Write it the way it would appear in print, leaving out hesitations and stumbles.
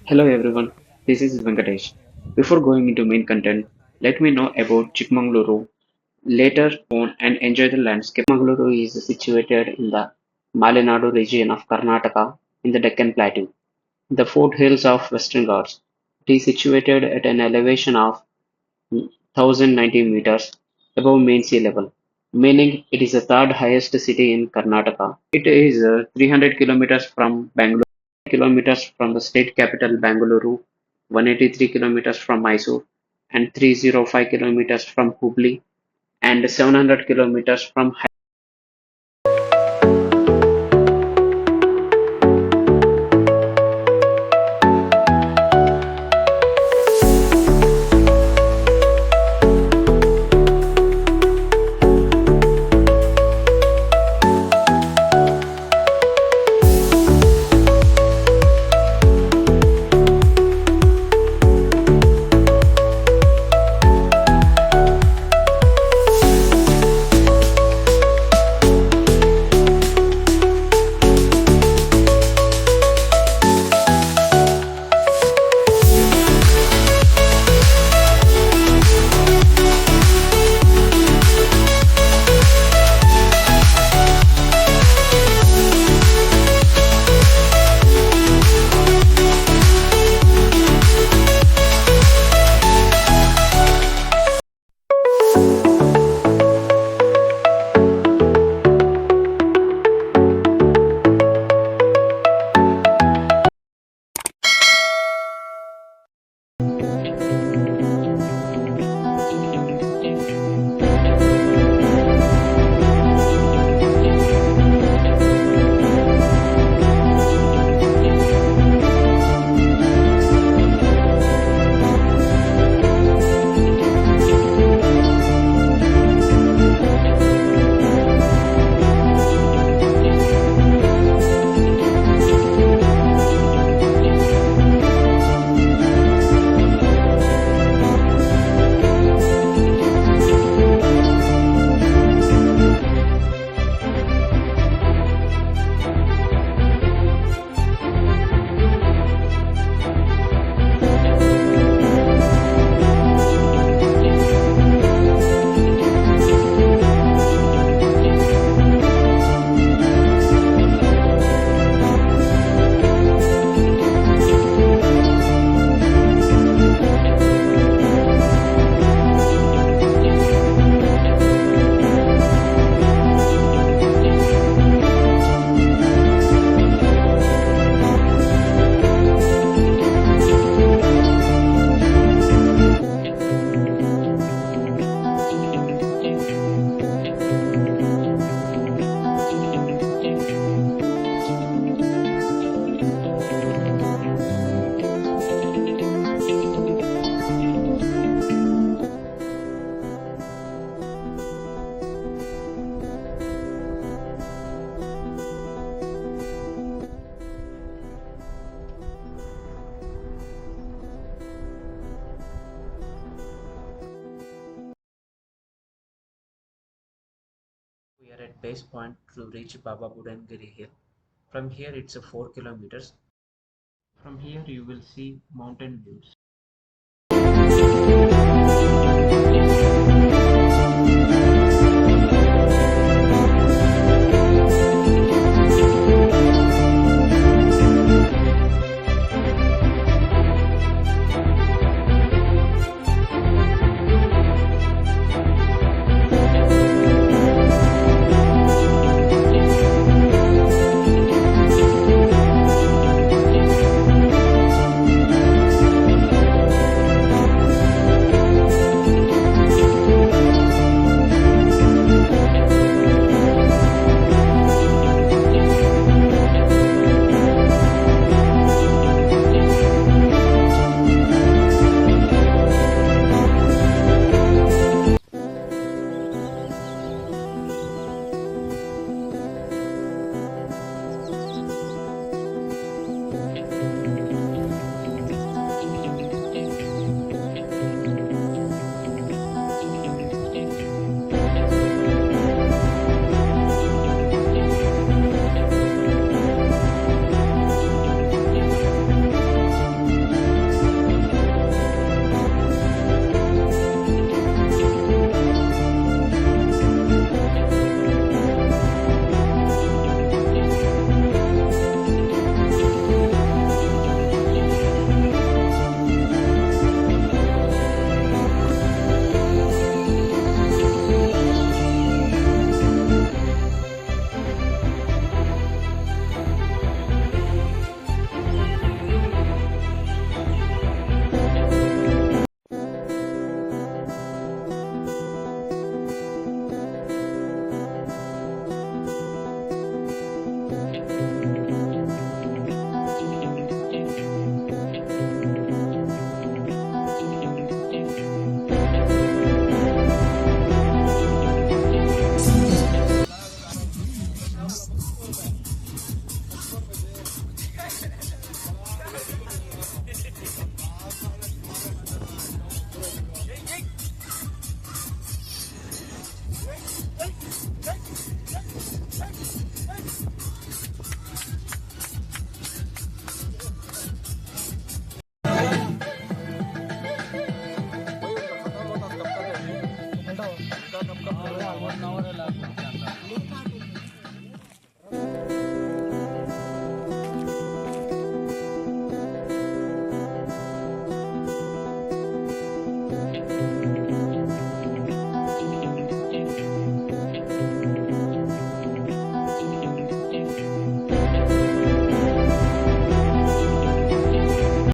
Hello everyone, this is Venkatesh. Before going into main content, let me know about Chikmagalur later on and enjoy the landscape. Chikmagalur is situated in the Malenadu region of Karnataka in the Deccan Plateau, the foothills of Western Ghats. It is situated at an elevation of 1090 meters above mean sea level, meaning it is the third highest city in Karnataka. It is 300 kilometers from Bangalore, kilometers from the state capital Bangalore, 183 kilometers from Mysore, and 305 kilometers from Hubli, and 700 kilometers from we are at base point to reach Baba Budangiri Hill. From here it's a 4 kilometers. From here you will see mountain views.